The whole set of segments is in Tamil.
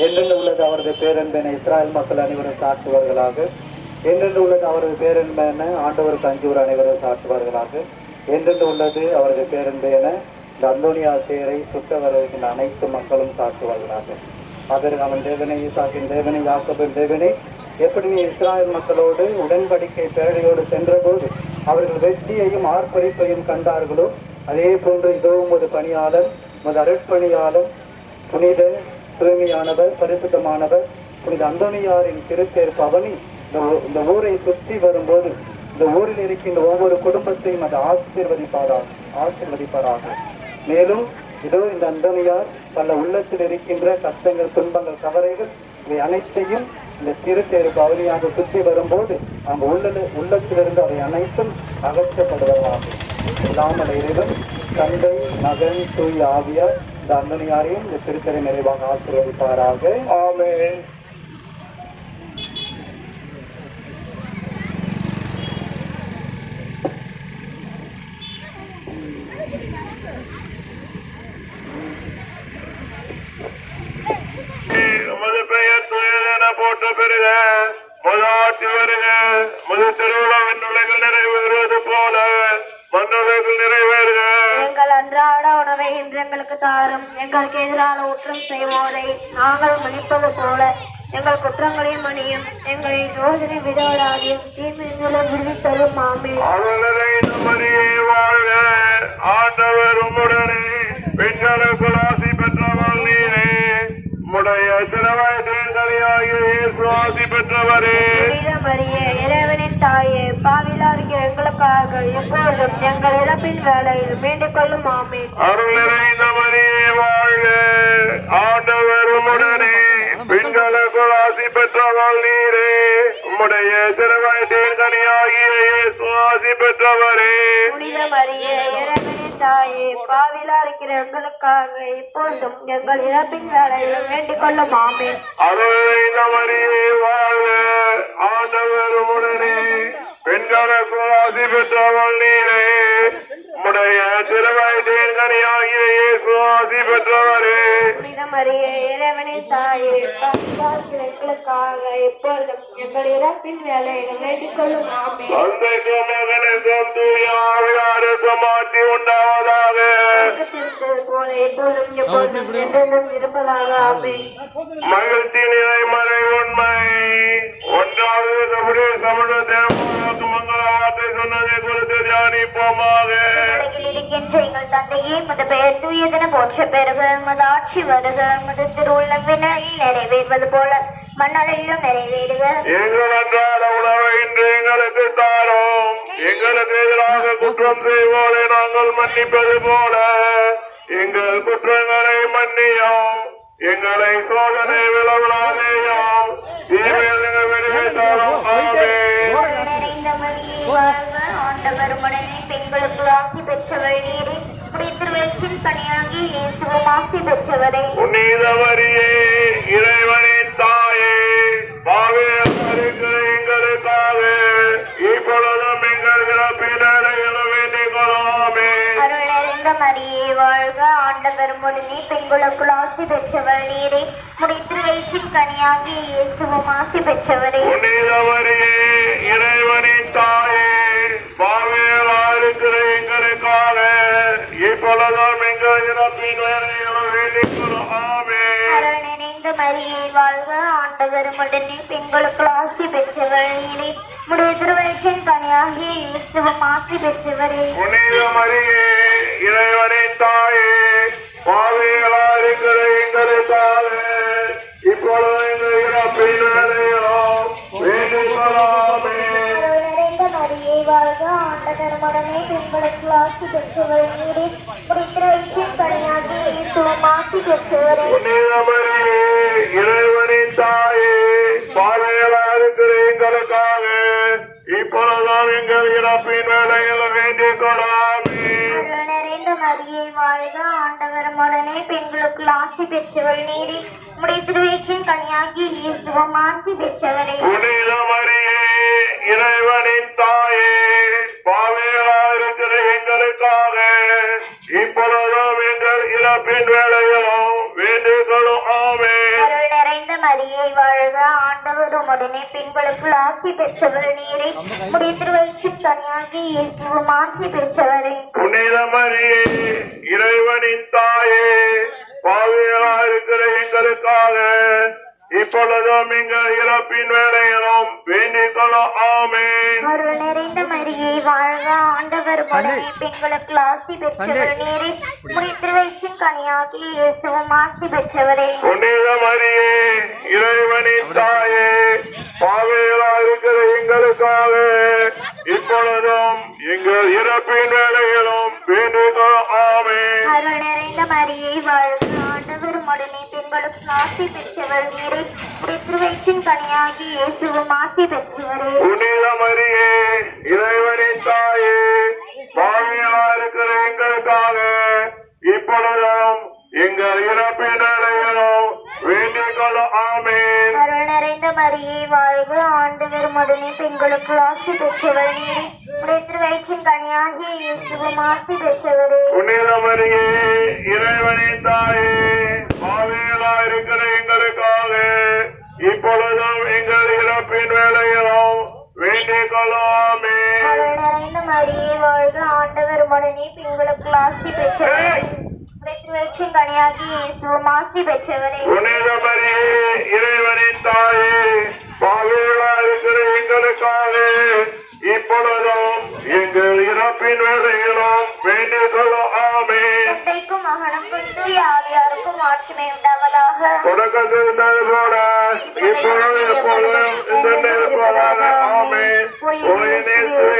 என்றென்று உள்ளது அவரது பேரன்பென இஸ்ராயல் மக்கள் அனைவரும் சாற்றுவார்களாக. என்றென்று உள்ளது அவரது பேரன்பென ஆண்டவருக்கு அஞ்சுவர் அனைவரும் சாற்றுவார்களாக. என்றென்று உள்ளது அவரது பேரன்பென இந்த அந்தோனியாசேரை சுட்ட வருகின்ற அனைத்து மக்களும் சாற்றுவார்களாக. ஆபிரகாமின் தேவனே, ஈசாக்கின் தேவனே, யாக்கோபின் தேவனே, எப்படி நீ இஸ்ராயல் மக்களோடு உடன்படிக்கை பேழையோடு சென்றபோது அவர்கள் வெற்றியையும் ஆர்ப்பரிப்பையும் கண்டார்களோ, அதே போன்று இதோ உமது பணியாளர், உமது அருட்பணியாளர், புனித தூய்மையானவர், பரிசுத்தமானவர் புனித அந்தோனியாரின் திருத்தேர் பவனி இந்த ஊரை சுற்றி வரும்போது இந்த ஊரில் இருக்கின்ற ஒவ்வொரு குடும்பத்தையும் அது ஆசீர்வதிப்பாராக. மேலும் இதோ இந்த அந்தோனியார் பல உள்ளத்தில் இருக்கின்ற கஷ்டங்கள், துன்பங்கள், கவலைகள் இவை அனைத்தையும் இந்த திருத்தேரு பவனியாக சுற்றி வரும்போது அவங்க உள்ளத்திலிருந்து அவை அனைத்தும் அகற்றப்படுவதாக. இல்லாமல் இறைவன் தந்தை, மகன், தூய் ஆவியார் இந்த அந்தோனியாரையும் இந்த திருத்தரை நிறைவாக ஆசீர்வதிப்பாராக. ஆமென். போற்ற பெறுக, முதலாட்சி வருக, முது திருவிழாவின் உலகில் நிறைவேறுவது போல மண்ணுலகில் நிறைவேறுக. எங்கள் அன்றாட உணவை இன்று எங்களுக்கு தாரும். எங்களுக்கு எதிரான குற்றம் செய்வோரை நாங்கள் மன்னிப்பது போல எங்கள் குற்றங்களையும் மன்னியும். எங்களை சோதனை விடாதாதையும் தீமைகளை விடுவித்தலும். ஆமென். வாழ்க, ஆண்டவர் உம்முடனே, பெண்களுக்குள் ஆசி பெற்றவள் நீரே, உம்முடைய சிறுவயதில் கனியாகிய இயேசு ஆசி பெற்றவரே. இறைவனின் தாயே, பாவிலாகிய எங்களுக்காக எப்பொழுதும் எங்கள் இறப்பின் வேளையில் வேண்டிக் கொள்ளும். ஆமென். அருள் நிறைந்த மரியே வாழ்க, ஆண்டவர் உம்முடனே, பெண்களுக்குள் ஆசி பெற்றவள் நீரே, உம்முடைய சிறுவயதில் கனியாகிய இயேசு ஆசி பெற்றவரே. புனித மரியே, இறைவனின் தாயே, பாவிலா இருக்கிற எங்களுக்காக இப்பொழுதும் எங்கள் இறப்பின் வேளையில் வேண்டிக் கொள்ளும். ஆமென். அருள் நிறைந்த மரியே வாழ்க, ஆண்டவர் உம்முடனே, பெண்களுக்குள் ஆசி பெற்றவள் நீரே, உம்முடைய சிறுவயதில் கனியாகிய இயேசு ஆசி பெற்றவரே. புனித மரியே, இறைவனின் தாயே, பாவிலா இருக்கிற எங்களுக்காக இப்பொழுதும் எங்கள் இறப்பின் வேளையில் வேண்டிக் கொள்ளும். ஆமென். தந்தைக்கும் மகனுக்கும் தூய ஆவியாருக்கும் மாற்றி உண்டாவதாக. போல எப்பொழுதும் எப்பொழுதும் என்றென்றும் இருப்பதாக. ஆமென். மகிழ்ச்சி நிறைமறை உண்மை ஒன்றாவது தமிழ் தேவனுக்கு மங்கள வார்த்தை சொன்னதை குறித்து தியானிப்போமாக. இருக்கின்ற எங்கள் தந்தையே, மது பெயர் தூயதென போற்ற பெறுக, மது ஆட்சி வருக, மது திருவுள்ளம் விண்ணில் நிறைவேறுவது போல மண்ணலையிலும் நிறைவேறுக. எங்கள் அன்றாட உணவை இன்று எங்களுக்கு தாரும். எங்களுக்கு எதிராக குற்றம் செய்வோரை நாங்கள் மன்னிப்பது போல எங்கள் குற்றங்களை மன்னியும். எங்களை சோதனை விளவிடாதேயும், தீமையில் விடுவித்தாலும். ஆண்டவர் உடனே பெண்களுக்கு ஆசி பெற்றவள் நீரே, திருவச்சின் பணியாகி இயேசுவும் ஆசி பெற்றவரே. புனித மரியே, இறைவனின் தாயே, பாவிகளுக்கு எங்களுக்காக இப்பொழுதும் எங்கள் இறப்பின் வேளையிலும் வேண்டிக் கொள்ளாமே. அருள் நிறைந்த மரியே வாழ்க, ஆண்டவர் உடனே பெண்களுக்குள் ஆசி பெற்றவள் நீரே, திருவச்சின் கனியாகி இயேசுவும் ஆசி பெற்றவரே. புனித மரியே, இறைவனின் தாயே, பாவிகளுக்கு எங்களுக்காக இப்பொழுதும் எங்கள் இறப்பின் வேளையிலும் வேண்டிக் கொள்ளாமே. அருள் நிறைந்த மரியே வாழ்க, ஆண்டவர் உடனே பெண்களுக்குள் ஆசி பெற்றவள் நீரே, திருவச்சின் கனியாகி இயேசுவும் ஆசி பெற்றவரே. புனித மரியே, இறைவனின் தாயே, பாவிகளுக்கு எங்களுக்காக இப்பொழுது எங்கள் இறப்பின் வேளையிலும் வேண்டிக் கொள்ளாமே. மரியே வாழ்க, ஆண்டவர் உடனே பெண்களுக்கு ஆசி பெற்றவள் நீரே, திருவச்சின் கனியாகி இயேசுவும் ஆசி பெற்றவரே. புனித மரியே, இறைவனின் தாயே, பாவிகளுக்கு எங்களுக்காக இப்பொழுதும் எங்கள் இறப்பின் வேளையிலும் வேண்டிக் கொள்ளாமே. நிறைந்த மரியே வாழ்க, ஆண்டவர் உடனே பெண்களுக்கு ஆசி பெற்றவள் நீரே, திருவச்சின் கனியாகி இயேசுவும் ஆசி பெற்றவரே. புனித மரியே, இறைவனின் தாயே, பாவிகளுக்கு எங்களுக்காக இப்பொழுதும் எங்கள் இறப்பின் வேளையிலும் வேண்டிக் கொள்ளாமே. மரியே வாழ்க, ஆண்டவர் உம்முடனே, பெண்களுக்குள் ஆசி பெற்றவர் நீரே. உம்முடைய திருவயிற்றின் கனியாகிய இயேசுவும் ஆசி பெற்றவரே. புனித மரியே இறைவனின் தாயே, பாவிகளாயிருக்கிற எங்களுக்காக இப்பொழுதும் எங்கள் இறப்பின் வேளையிலும் வேண்டிக் கொள்ளும். ஆமென். அருள் நிறைந்த மரியே வாழ்க, ஆண்டவர் உம்முடனே, பெண்களுக்குள் ஆசி பெற்றவர் நீரே. உம்முடைய திருவயிற்றின் கனியாகிய இயேசுவும் ஆசி பெற்றவரே. புனித மரியே இறைவனின் தாயே, பாவிகளாயிருக்கிற எங்களுக்காக இப்பொழுதும் எங்கள் இறப்பின் வேளையிலும் வேண்டிக் கொள்ளும். ஆமென். அருள் நிறைந்த மரியே வாழ்க, ஆண்டவர் உம்முடனே, பெண்களுக்குள் ஆசி பெற்றவர் நீரே. உம்முடைய திருவயிற்றின் கனியாகிய இயேசுவும் ஆசி பெற்றவரே. புனித மரியே இறைவனின் தாயே, பாவிகளாயிருக்கிற எங்களுக்காக இப்பொழுதும் எங்கள் இறப்பின் வேளையிலும் வேண்டிக் கொள்ளும். ஆமென். அருள் நிறைந்த மரியே வாழ்க, ஆண்டவர் உம்முடனே, பெண்களுக்குள் ஆசி பெற்றவர் நீரே. உம்முடைய திருவயிற்றின் கனியாகிய இயேசுவும் ஆசி பெற்றவரே. புனித மரியே இறைவனின் தாயே, பாவிகளாயிருக்கிற எங்களுக்காக இப்பொழுதும் எங்கள் இறப்பின் வேளையிலும் வேண்டிக் கொள்ளும். ஆமென். அருள் நிறைந்த மரியே வாழ்க, ஆண்டவர் உம்முடனே, பெண்களுக்குள் ஆசி பெற்றவர் உம்முடைய திருவயிற்றின் கனியாகிய இயேசுவும் ஆசி பெற்றவரே. புனித மரியே இறைவனின் தாயே, பாவிகளாயிருக்கிற எங்களுக்காக இப்பொழுதும் எங்கள் இறப்பின் வேளையிலும் வேண்டிக் கொள்ளும். ஆமென். தந்தைக்கும் மகனுக்கும் தூய ஆவியாருக்கும் மாட்சிமை உண்டாவதாக. தொடக்கத்தில் இருந்தது போல இப்பொழுது எப்பொழுதும் இந்த இருப்பதாக. ஆமென்.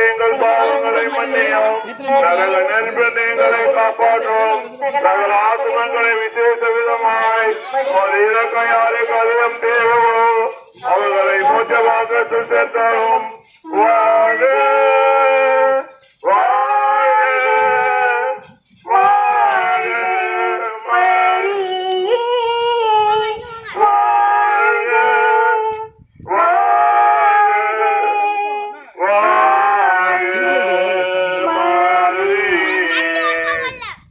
எங்கள் பாவங்களை மன்னியும், நரக நெருப்பில் எங்களை காப்பாற்றும், சகல ஆத்துமங்களை விசேஷ விதமாய் ஒரு இறக்க யாருக்கு அதிகம் தேவையோ அவர்களை மூச்சவாக்கத்தில் சேர்த்தாலும். வாழ்க வாழ்க வாழ்க மரியே வாழ்க வாழ்க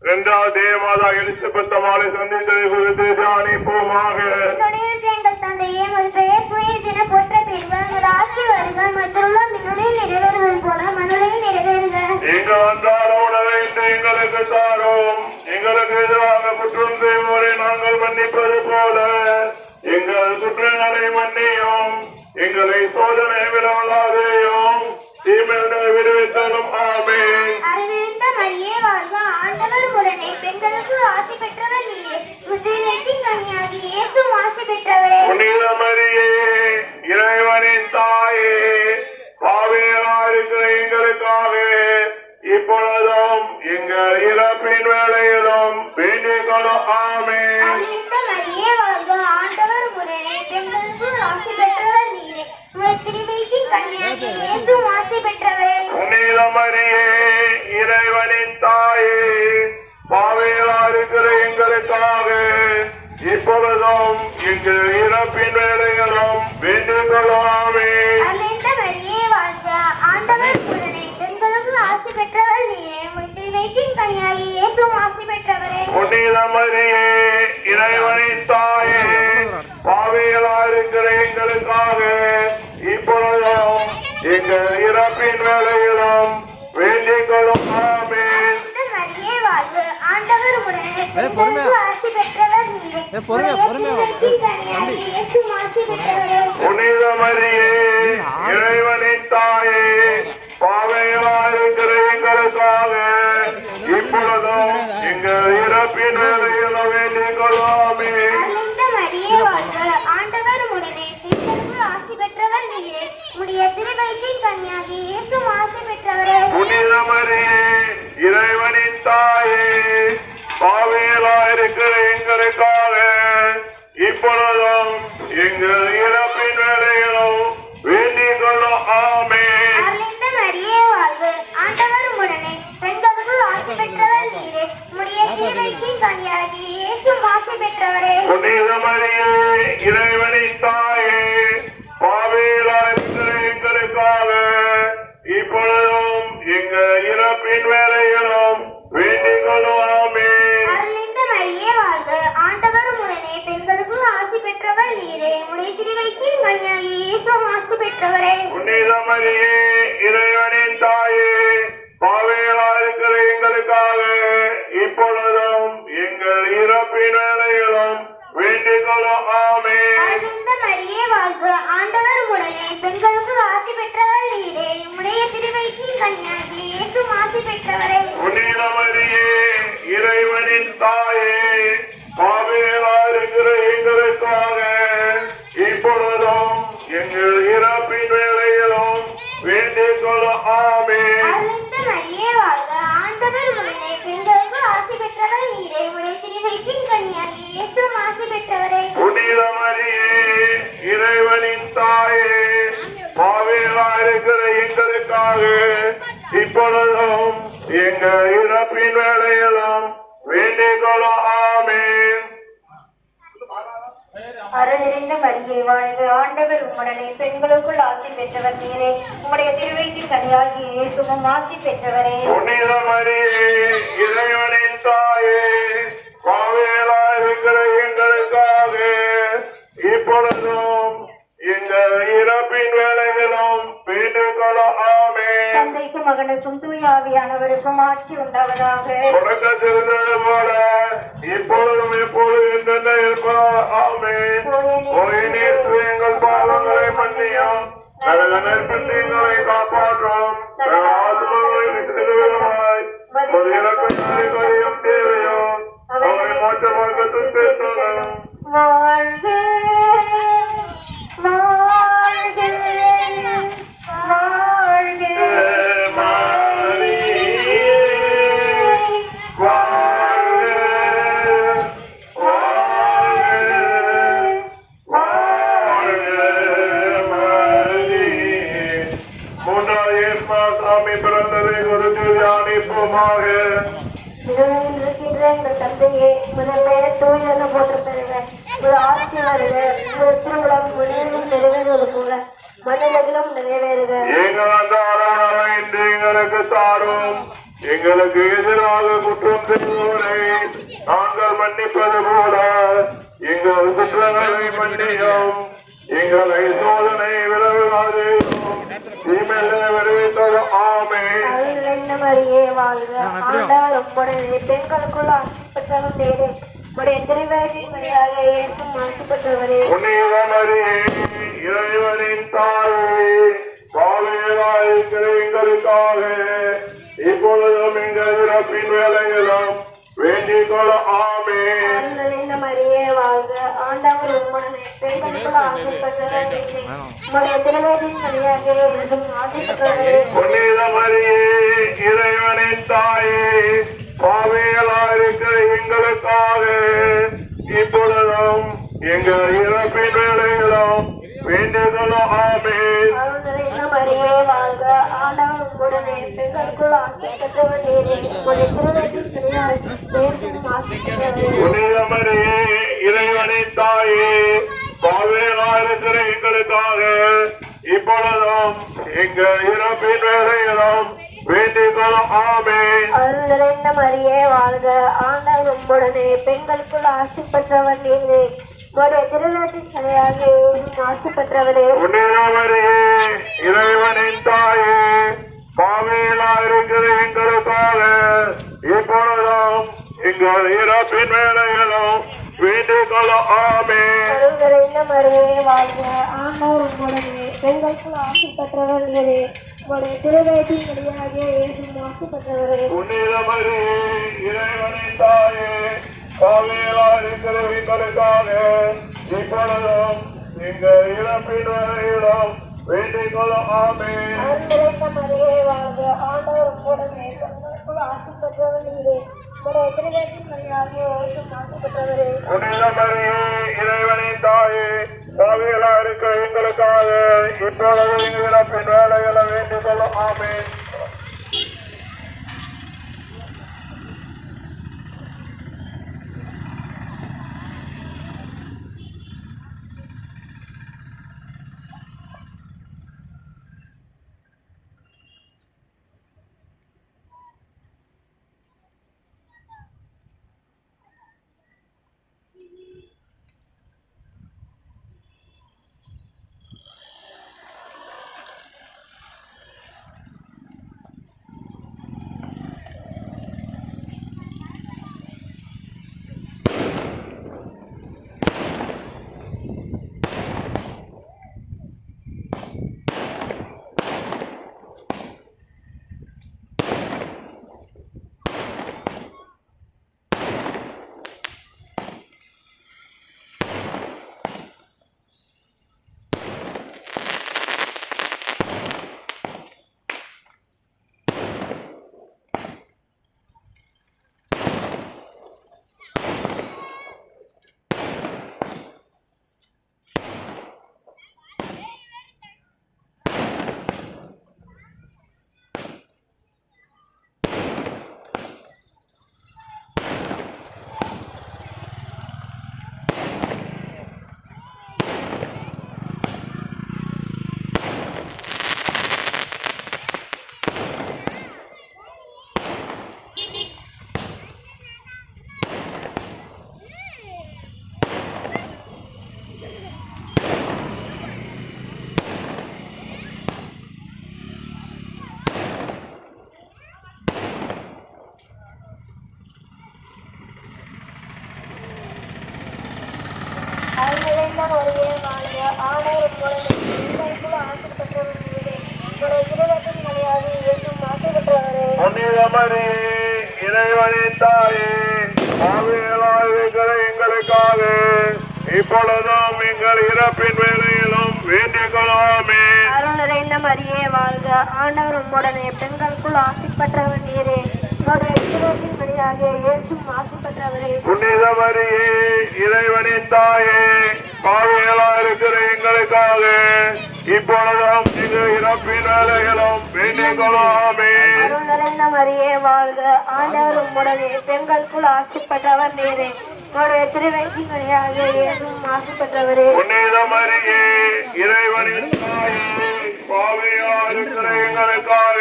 இரண்டாவது தேவமாதா எலிசபெத் அம்மாளை சந்தித்ததை குறித்து தியானிப்போமாக. என்னுடைய எங்கள் தந்தையே, உன் பெயர் தூயதென போற்ற பெறுக. உமது ஆட்சி வருக. மற்றுள்ள மின்னுடைய நிறைவேறுவது போல மனுடைய நிறைவேறுக. எங்கள் அன்றாட உணவை இன்று எங்களுக்கு தாரும். எங்களுக்கு எதிராக குற்றம் செய்வோரை நாங்கள் மன்னிப்பது போல எங்கள் குற்றங்களை மன்னியும். எங்களை சோதனை விடவல்லாதேயும், தீமையிலிருந்து விடுவித்தலும். ஆமென். அறிவித்த மரியே வாழ்க, ஆண்டவர் உடனே, பெண்களுக்கு ஆசி பெற்றவர் நீரே. உத்திரத்தின் கனியாகிய இயேசுவும் ஆசி பெற்றவரே. புனித மரியே இறைவனின் தாயே, பாவிகளாயிருக்கிற எங்களுக்காக இப்பொழுதும் எங்கள் இறப்பின் வேளையிலும் வேண்டிக் கொள்ளும். ஆமென். அறிவித்த மரியே வாழ்க, ஆண்டவர் உடனே, பெண்களுக்கு ஆசி பெற்றவர் நீரே. உமது திருவயிற்றின் கனியாகிய இயேசுவும் ஆசி பெற்றவரே. புனித மரியே இறைவனின் தாயே, பாவிகளாயிருக்கிற எங்களுக்காக இப்பொழுதும் எங்கள் இறப்பின் வேளையிலும் வேண்டிக் கொள்ளும். ஆமென். அறிவித்த மரியே வாழ்க, ஆண்டவர் உடனே, பெண்களுக்கு ஆசி பெற்றவர் நீரே. உமது திருவயிற்றின் கனியாகிய இயேசுவும் ஆசி பெற்றவரே. புனித மரியே இறைவனின் தாயே, பாவிகளாயிருக்கிற எங்களுக்காக இப்பொழுதும் எங்கள் இறப்பின் வேளையிலும் வேண்டிக் கொள்ளும். ஆமென். மரியே வாழ்க, ஆண்டவர் உடனே, பெண்களுக்கு ஆசி பெற்றவர் நீரே. திருவயிற்றின் கனியாகிய இயேசுவும் ஆசி பெற்றவரே. புனித மரியே இறைவனின் தாயே, பாவிகளாயிருக்கிற எங்களுக்காக இப்பொழுதும் எங்கள் இறப்பின் வேளையிலும் வேண்டிக் கொள்ளும். ஆமென். அறிவித்த மரியே வாழ்க, ஆண்டவர் உடனே, பெண்களுக்கு ஆசி பெற்றவர் நீரே. உம்முடைய திருவயிற்றின் கனியாகிய இயேசுவும் ஆசி பெற்றவரே. புனித மரியே இறைவனின் தாயே, பாவிகளாயிருக்கிற எங்களுக்காக இப்பொழுதும் எங்கள் இறப்பின் வேளையிலும் வேண்டிக் கொள்ளும். ஆமென். அறிவித்த மரியே வாழ்க, ஆண்டவர் உடனே, பெண்களுக்கு ஆசி பெற்றவர் நீரே. உம்முடைய திருவயிற்றின் கனியாகிய இயேசுவும் ஆசி பெற்றவரே. புனித மரியே இறைவனின் தாயே, பாவிகளாயிருக்கிற எங்களுக்காக இப்பொழுதும் எங்கள் இறப்பின் வேளையிலும் வேண்டிக் கொள்ளும். ஆமென். அறிவித்த மரியே வாழ்க, ஆண்டவர் உடனே, பெண்களுக்கு ஆசி பெற்றவர் பெற்றவர் நீரே உடைய திருவைக்கு கன்னியாகி இயேசு ஆசி பெற்றவரே புனித மரியே இறைவனின் தாயே பாவிகளா இருக்கிற எங்களுக்காக இப்பொழுதும் எங்கள் இறப்பின் வேளையிலும் வேண்டிக் கொள்ளும் ஆமென். அருள்மிகுந்த மரியே வாழ்க ஆண்டவர் உடனே பெண்களுக்கு ஆசி பெற்றவர் நீரே உடைய திருவைக்கு கன்னியாகி இயேசு ஆசி பெற்றவரே புனித மரியே இறைவனின் தாயே பாவிகளா இருக்கிற எங்களுக்காக இப்பொழுதும் எங்கள் இறப்பின் வேளையிலும் வேண்டிக் கொள்ளும் ஆமென். அருள்மிகுந்த மரியே வாழ்க ஆண்டவர் உடனே பெண்களுக்கு ஆசி பெற்றவர் நீரே உடைய திருவைக்கு கன்னியாகி இயேசு ஆசி பெற்றவரே புனித மரியே இறைவனின் தாயே பாவிகளா இருக்கிற எங்களுக்காக இப்பொழுதும் எங்கள் இறப்பின் வேளையிலும் வேண்டிக் கொள்ளும் ஆமென். அருள் நிறைந்த மரியே வாழ்க ஆண்டவர் உம்முடனே பெண்களுக்குள் ஆசி பெற்றவர் நீரே உம்முடைய திருவயிற்றின் கனியாகி இயேசுவும் ஆசி பெற்றவரே புனித மரியே இறைவனின் தாயே பாவிகளா இருக்கிற எங்களுக்காக இப்பொழுதும் எங்கள் இறப்பின் வேளையிலும் வேண்டிக் கொள்ளும் ஆமென். தந்தைக்கும் மகனுக்கும் தூய ஆவியானவருக்கும் ஆட்சி உண்டாவதாக தொடக்கத்திருந்தது போல இப்பொழுதும் எப்பொழுதும் என்றென்றும் இருப்பதாக ஆமென். ஓய்நீர் எங்கள் பாவங்களை மன்னியும் நரக நெருப்பில் எங்களை காப்பாற்றும் ஆத்மாவை விசுவாய் ஒரு இலக்கத்தை கரையும் தேவையும் அவரை மோட்ச மார்க்கத்தில் சேர்த்தோம். வாழ்க வாழ்க வாழ்க சாமி பிறந்ததை ஒரு தியானிப்போமாக. இரவில் இருக்கின்ற எங்கள் தந்தையே முதன்மைய தூயன போற்ற பெறுவேன் ஒரு ஆட்சி வருக ஒரு திருவிழம் முழுவதும் நிறைவேறுவது போல மனிதர்களும் நிறைவேறுக எங்கள் அன்றாட இன்று எங்களுக்கு தாரும் எங்களுக்கு எதிராக குற்றம் செய்வோரை நாங்கள் மன்னிப்பது போல எங்கள் குற்றங்களை மன்னியும் எங்களை சோதனை விலகாதேயும் தீமையிலே விடுவித்தது ஆமென். அருள் மரியே வாழ்க ஆண்டவர் உம்முடனே பெண்களுக்குள் ஆசி பெற்றவர் நீரே உடைய திருவேற்றின் வழியாக இயேசுவும் ஆசி பெற்றவரே புனித மரியே இறைவனின் தாயே பாவிகளாய் இருக்கிற எங்களுக்காக இப்பொழுதும் எங்கள் இறப்பின் வேளையிலும் வேண்டிக் கொள்ளும் ஆமென். அருள் மரியே வாழ்க ஆண்டவர் உம்முடனே பெண்களுக்குள் ஆசி பெற்றவர் நீரே உடைய திருவேற்றின் வழியாக இயேசுவும் ஆசி பெற்றவரே புனித மரியே இறைவனின் தாயே பாவிகளாய் இருக்கிற எங்களுக்காக இப்பொழுதும் எங்கள் இறப்பின் வேளையிலும் வேண்டிக் கொள்ளும் ஆமென். அருள் மரியே வாழ்க ஆண்டவர் உம்முடனே பெண்களுக்குள் ஆசி பெற்றவர் நீரே உடைய திருவேற்றின் வழியாக இயேசுவும் ஆசி பெற்றவரே புனித மரியே இறைவனின் தாயே பாவிகளாய் இருக்கிற எங்களுக்காக இப்பொழுதும் எங்கள் இறப்பின் வேளையிலும் வேண்டிக் கொள்ளும் ஆமென். அருள் நிறைந்த மரியே வாழ்க ஆண்டவர் உம்முடனே பெண்களுக்குள் ஆசி பெற்றவர் நீரே உடைய திருநாட்டின் சரியாக ஆசி பெற்றவரே புனித மரியே இறைவனின் தாயே பாவிகளாய் இருக்கிற எங்களுக்காக இப்பொழுதும் எங்கள் இறப்பின் வேளையிலும் வேண்டிக் கொள்ளும் ஆமென். அருள் நிறைந்த மரியே வாழ்க ஆண்டவர் உம்முடனே பெண்களுக்குள் ஆசி பெற்றவர் நீரே உடைய திருநாட்டின் சரியாக ஆசி பெற்றவரே புனித மரியே இறைவனின் தாயே பாவிகளாய் இருக்கிற எங்களுக்காக இப்பொழுதும் எங்கள் இறப்பின் வேளையிலும் வேண்டிக் கொள்ளும் ஆமென். அருள் நிறைந்த மரியே வாழ்க ஆண்டவர் உம்முடனே பெண்களுக்குள் ஆசி பெற்றவர் நீரே உடைய திருநாட்டின் சரியாக ஆசி பெற்றவரே புனித மரியே இறைவனின் தாயே பாவிகளாய் இருக்கிற எங்களுக்காக இப்பொழுது எங்கள் இறப்பின் வேளையிலும் வேண்டிக் கொள்ளும் ஆமென். மரியே வாழ்க ஆண்டவர் உம்முடனே பெண்களுக்குள் ஆசி பெற்றவர் நீரே உம்முடைய திருவத்தின் வழியாக இயேசுவும் ஆசி பெற்றவரே புனித மரியே இறைவனின் தாயே பாவிகளாயிருக்கிற எங்களுக்காக இப்பொழுதும் எங்கள் இறப்பின் வேளையிலும் வேண்டிக் கொள்ளாமே. அருள் நிறைந்த மரியே வாழ்க ஆண்டவர் உம்முடனே பெண்களுக்குள் ஆசி பெற்றவர் நீரே உம்முடைய திருவத்தின் வழியாக இயேசுவும் ஆசி பெற்றவரே புனித மரியே இறைவனின் தாயே பாவிகளாயிருக்கிற எங்களுக்காக இப்பொழுதும் எங்கள் இறப்பின் வேளையிலும் வேண்டிக் கொள்ளாமே. அருள் நிறைந்த மரியே வாழ்க ஆண்டவர் உம்முடனே பெண்களுக்குள் ஆசி பெற்றவர் நீரே உம்முடைய திருவத்தின் வழியாக இயேசுவும் ஆசி பெற்றவரே புனித மரியே இறைவனின் தாயே பாவிகளாயிருக்கிற எங்களுக்காக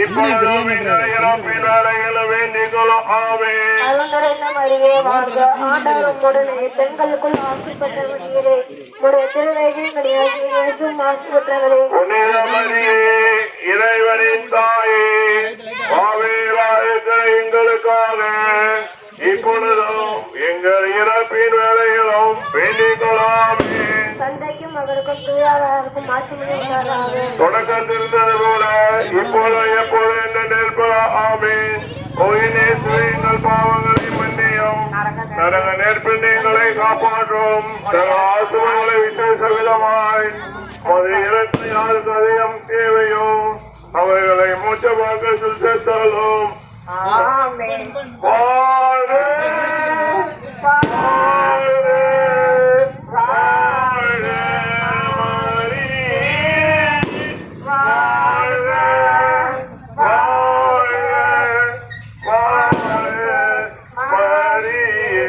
இப்பொழுதும் எங்கள் இறப்பின் வேளையிலும் வேண்டிக் கொள்ளாமே. அருள் நிறைந்த மரியே வாழ்க ஆண்டவர் உம்முடனே பெண்களுக்குள் ஆசி பெற்றவர் நீரே உம்முடைய திருவத்தின் வழியாக இயேசுவும் ஆசி பெற்றவரே புனித மரியே இறைவனின் தாயே பாவிகளாயிருக்கிற எங்களுக்காக இப்பொழுதும் எங்கள் இறப்பின் வேளையிலும் வேண்டிக் கொள்ளாமே. தந்தைக்கும் அவருக்கும் தூயாளருக்கும் ஆசிரியராக தொடக்கத்தில் இருந்தது போல இப்பொழுது எப்பொழுது என்ற நெருப்பாமே. எங்கள் பாவங்களை மன்னியும் நரக நெருப்பில் எங்களை காப்பாற்றும் ஆசுகளை விசேஷ விதமாய் அது இறக்கை யாருக்கு அதிகம் தேவையோ அவைகளை மூச்சமாக சுத்தத்தாலும் ஆமென் வாழ்க வாழ்க வாழ்க மரியே வாழ்க வாழ்க வாழ்க மரியே.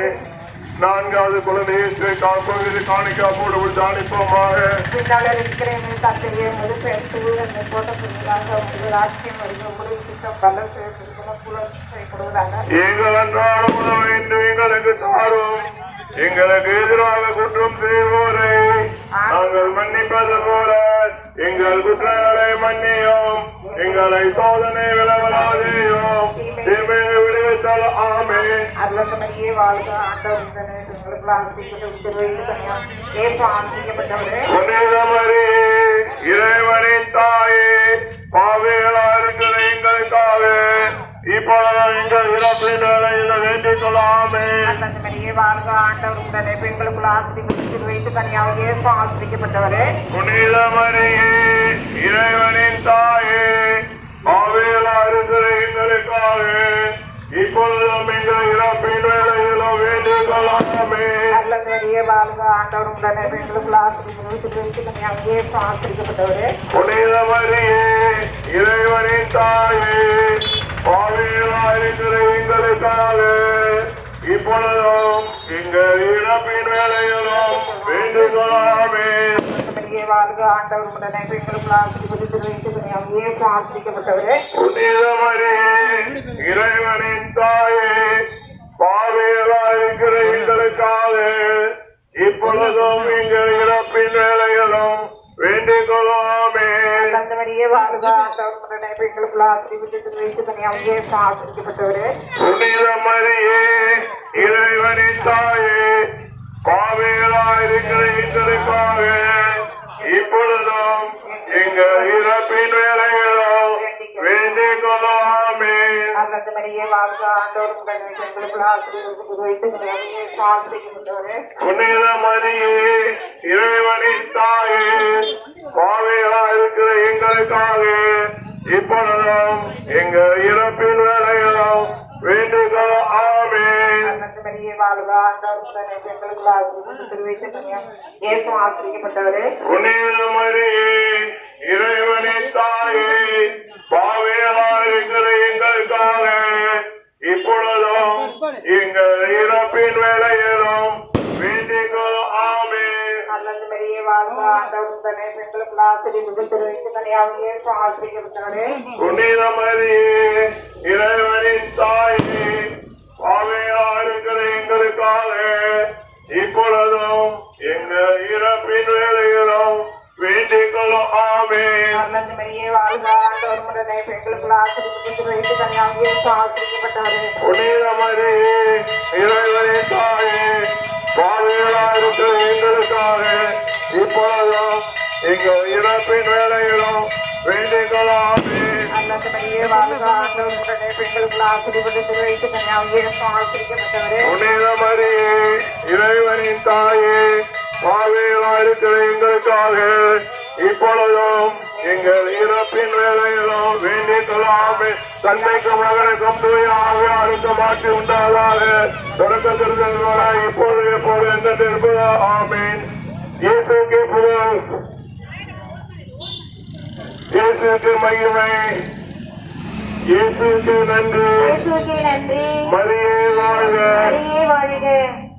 நான்காவது குழந்தையை காப்பது காணிக்கா போடு தானிப்போமாக. பின்னாளர் இருக்கிறேன் தந்தையே முழுப்பெண் சூழலை போட்ட புதிதாக உங்கள் ராஜ்யம் வருகிற முடிவு திட்டம் பல செய்யப்படுவதாக எங்கள் அன்றாட உணவை இன்று எங்களுக்கு தாரும். எங்களுக்கு எதிராக குற்றம் செய்வோரை நாங்கள் மன்னிப்பது போல எங்கள் குற்றங்களை மன்னியும். எங்களை சோதனை விளவலாதேயும் தீமையை விடுவித்தல் ஆமே. அருளமரியே வாழ்க ஆண்டவர் உங்களுக்கு ஆசிரியப்பட்டவரே புனித மரியே இறைவனின் தாயே பாவிகளாயிருக்கிற எங்களுக்காக இப்பொழுது எங்கள் இறப்பின் வேளையில் வேண்டிக் கொள்ளாமே. மரியே வாழ்க ஆண்டவர் உடனே பெண்களுக்குள் ஆசிரியப்பட்டு வைத்து தனியாக ஆசிரியப்பட்டவரே புனித மரியே இறைவனின் தாயே பாவிகளாயிருக்கிற எங்களுக்காக இப்பொழுதும் எங்கள் இறப்பின் வேளையிலும் வேண்டிக் கொள்ளாமே. மரியே வாழ்க ஆண்டவர் உடனே பெண்களுக்குள் ஆசிரியப்பட்டு வைத்து தனியாக ஆசிரியப்பட்டவரே புனித மரியே இறைவனின் தாயே பாவிகளாயிருக்கிற எங்களுக்காக இப்பொழுதும் எங்கள் இறப்பின் வேளையிலும் வேண்டிக் கொள்ளாமே. மரியே வாழ்க ஆண்டவர் உடனே பெண்களுக்குள் ஆசிரியப்பட்டு வைத்து தனியாக ஆசிரியப்பட்டவரே புனித மரியே இறைவனின் தாயே பாவிகளாயிருக்கிற எங்களுக்காக இப்பொழுதும் எங்கள் இறப்பின் வேளையிலும் வேண்டிக் கொள்ளாமே. மரியே வாழ்க ஆண்டவர் உடனே பெண்களுக்குள் ஆசிரியப்பட்டு வைத்து தனியாக ஆசிரியப்பட்டவரே புனித மரியே இறைவனின் தாயே பாவிகளாயிருக்கிற எங்களுக்காக இப்பொழுதும் எங்கள் இறப்பின் வேளையிலும் வேண்டிக் கொள்ளாமே. மரியே வாழ்க ஆண்டவர் உடனே பெண்களுக்குள் ஆசிரியப்பட்டு வைத்து தனியாக ஆசிரியப்பட்டவரே புனித மரியே இறைவனின் தாயே பாவிகளாயிருக்கிற எங்களுக்காக இப்பொழுதும் எங்கள் இறப்பின் வேளையிலும் வேண்டிக் கொள்ளாமே. மரியே வாழ்க ஆண்டவர் உடனே பெண்களுக்குள் ஆசிரியப்பட்டு வைத்து தனியாக ஆசிரியப்பட்டவரே புனித மரியே இறைவனின் தாயே பாவிகளாயிருக்கிற எங்களுக்காக இப்பொழுதும் எங்கள் இறப்பின் வேளையிலும் வேண்டிக் கொள்ளாமே. மரியே வாழ்க ஆண்டவர் உடனே பெண்களுக்குள் ஆசிரியப்பட்டு வைத்து தனியாக ஆசிரியப்பட்டவரே புனித மரியே இறைவனின் தாயே பாவிகளாயிருக்கிற எங்களுக்காக இப்பொழுதும் எங்கள் இறப்பின் வேளையிலும் வேண்டிக் கொள்ளாமே. மரியே வாழ்க ஆண்டவர் உடனே பெண்களுக்குள் ஆசிரியப்பட்டு வைத்து தனியாக ஆசிரியப்பட்டவரே புனித மரியே இறைவனின் தாயே பாவிகளாயிருக்கிற எங்களுக்காக இப்பொழுதும் எங்கள் இறப்பின் வேலையிலும் வேண்டிக் கொள்ளாமே. புனித மரியே, இறைவனின் தாயே, பாவிகளாயிருக்கிற எங்களுக்காக இப்பொழுதும் எங்கள் இறப்பின் வேலையிலும் வேண்டிக் கொள்ளாமே. தன்மைக்கும் மகனுக்கும் தூய ஆவியாருக்கு மாற்றி உண்டாதாக தொடக்கத்திற்கு இப்போது எப்போது எந்த இருப்பதா. ஆமீன். இயேசுவுக்கு புகழ், இயேசுவுக்கு மகிமை, இயேசுவுக்கு நன்றி. மரியே வாழ்க,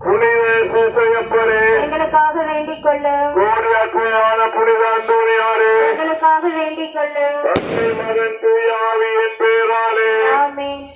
புனித சூசையப்பரே, எங்களுக்காக வேண்டிக் கொள்ளு. கோடியாக்குவான புனித அந்தோனியாரே, எங்களுக்காக வேண்டிக் கொள்ளு. தந்தை மகன் தூய ஆவியின் பெயராலே. ஆமென்.